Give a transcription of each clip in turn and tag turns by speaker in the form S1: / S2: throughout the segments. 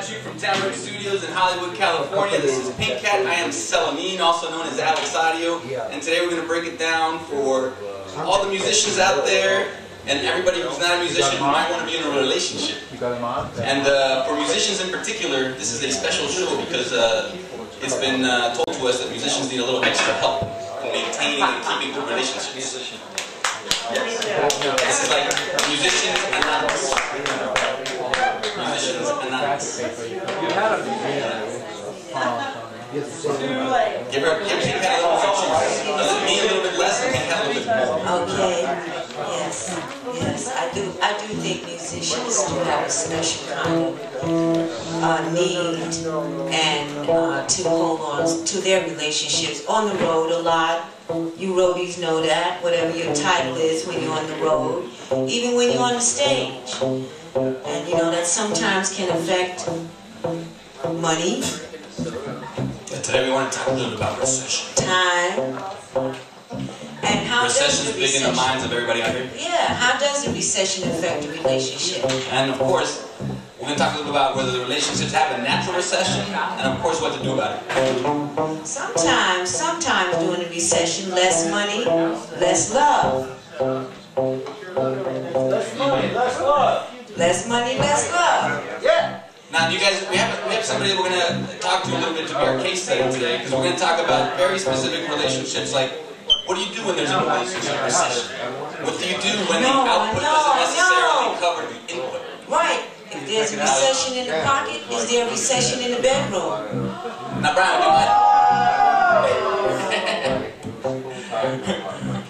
S1: at you from Tamarind Studios in Hollywood, California. This is Pink Cat. I am Salamine, also known as Alex Audio. And today we're going to break it down for all the musicians out there and everybody who's not a musician who might want to be in a relationship. And for musicians in particular, this is a special show because it's been told to us that musicians need a little extra help in maintaining and keeping good relationships. This is like Musicians Anonymous. Musicians Anonymous. Give her a little bit. Does it mean a little bit less and Pink Cat a little bit more?
S2: Okay. Yes, I do think musicians do have a special kind of need and to hold on to their relationships on the road a lot. You roadies know that, whatever your title is when you're on the road, even when you're on the stage. And you know that sometimes can affect money.
S1: Today we want to talk a little bit about recession.
S2: Time. And how
S1: recession is big in the minds of everybody out here.
S2: Yeah, how does a recession affect a relationship?
S1: And of course, we're going to talk a little bit about whether the relationships have a natural recession, and of course what to do about it.
S2: Sometimes during a recession, less money, less love.
S3: Less money, less love.
S2: Less money, less love.
S3: Yeah.
S1: Now, you guys, we have somebody that we're going to talk to a little bit to be our case study today, because we're going to talk about very specific relationships, like what do you do when there's a relationship recession? What do you do when the output doesn't necessarily cover the input?
S2: Right. If there's a recession in the pocket, is there a recession in the bedroom?
S1: Now, Brian, do you mind?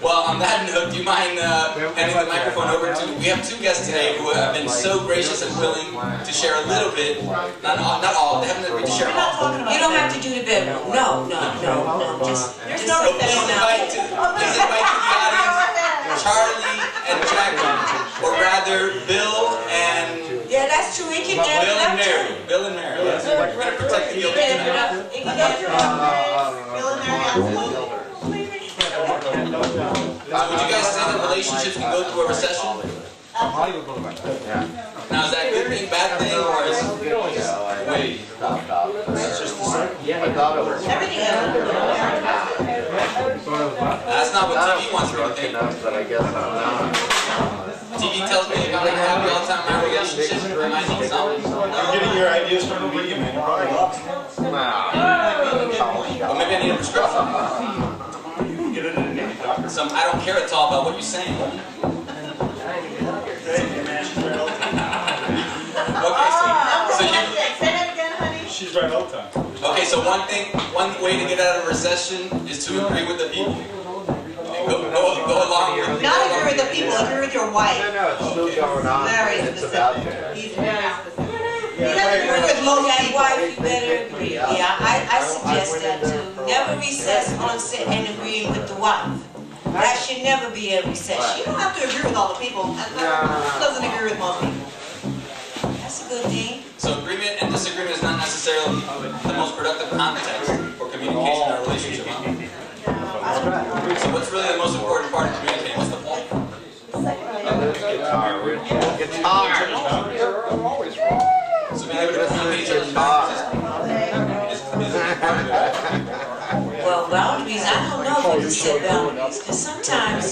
S1: Well, on that note, do you mind handing the microphone over to... We have two guests today who have been so gracious and willing to share a little bit. Not all. They haven't agreed to share all.
S2: You don't have to do the bedroom. No. Just
S1: please invite to the audience Charlie and Jackie, or rather Bill and...
S2: Yeah, that's true. It can
S1: Bill and Mary. Bill and Mary. Yes. We're going to protect the guilty tonight.
S2: Bill and Mary, absolutely.
S1: Would you guys say that relationships can go through a recession? Now, is that a good thing, bad thing, or is it... Wait.
S2: Everything else.
S1: That's not what TV wants me to think. TV tells me if I'm not happy all the time in my relationship, I might need something.
S3: You're getting your ideas from the media, man. You're probably lost.
S1: Well, maybe I need a prescription. I don't care at all about what you're saying. Okay, so you...
S2: Say that again, honey.
S3: She's right all the time.
S1: Okay, so one way to get out of a recession is to agree with the people. Go along with...
S4: Not agree with the people, agree with your wife.
S5: No, it's still going on.
S4: Very specific. He's very specific. He doesn't agree with most people.
S2: Wife, you better agree. Yeah, I suggest that too. Never recess on set and agreeing with the wife. That should never be a recession.
S4: You don't have to agree with all the people. Doesn't agree with most people.
S2: That's a good thing.
S1: So agreement and disagreement is not necessarily the most productive context for communication in a relationship, huh? So what's really the most important part of communicating? What's the point?
S5: Guitar, Richard. Guitar! You're always wrong.
S1: So being able to communicate each other's feelings is a big part of it.
S2: Well, boundaries, I don't know if you can set boundaries, because sometimes,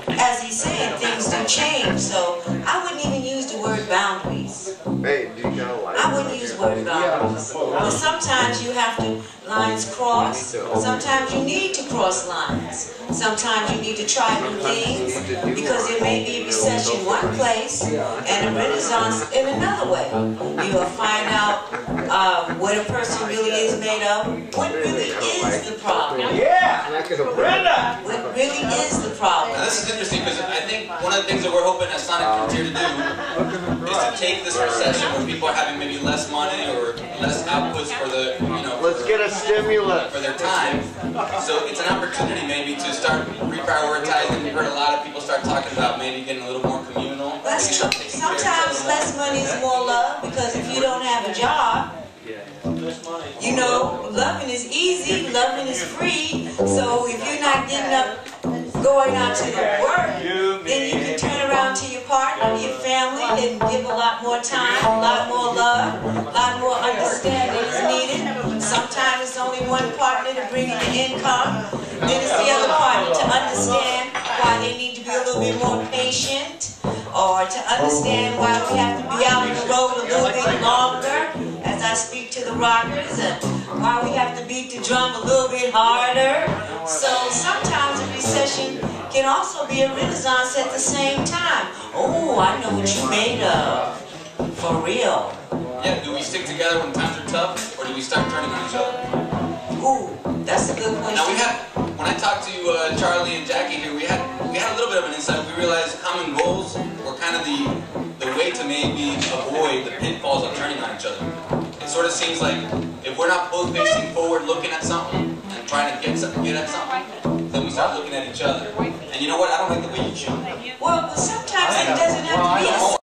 S2: as he's saying, things do change, so I wouldn't even use the word boundaries.
S5: Hey, do you know like...
S2: I wouldn't use the word boundaries. But sometimes you have to, lines cross, sometimes you need to cross lines. Sometimes you need to try new things, because there may be a recession one place, and a renaissance in another way. You will find out what a person really is made of, what really is the problem.
S3: Yeah! Brenda!
S2: What really is the problem.
S1: Now this is interesting because I think one of the things that we're hoping at Sonic Frontier to do is to take this recession where people are having maybe less money or less outputs for the,
S5: Let's get a stimulus.
S1: for their time. So it's an opportunity maybe to start reprioritizing. We've heard a lot of people start talking about maybe getting a little more communal.
S2: That's true. Sometimes less money is more love, because if you don't have a job, loving is easy, loving is free. So if you're not getting up, going out to the work, then you can turn around on to your partner, your family, and give a lot more time, a lot more love, a lot more understanding is needed. Sometimes it's only one partner to bring in the income. Then it's the other partner to understand why they need to be a little bit more patient, or to understand why we have to be out on the road a little bit longer, as I speak to the rockers, and why we have to beat the drum a little bit harder. So sometimes a recession can also be a renaissance at the same time. Oh, I know what you made of. For real.
S1: Yeah, do we stick together when times are tough, or do we start turning on each other?
S2: Ooh, that's a good question.
S1: Now when I talked to Charlie and Jackie here, we had a little bit of an insight. We realized common goals were kind of the way to maybe avoid the pitfalls of turning on each other. It sort of seems like if we're not both facing forward, looking at something and trying to get at something, then we start looking at each other. And you know what? I don't like the way you shoot.
S2: Well, sometimes it doesn't have to be a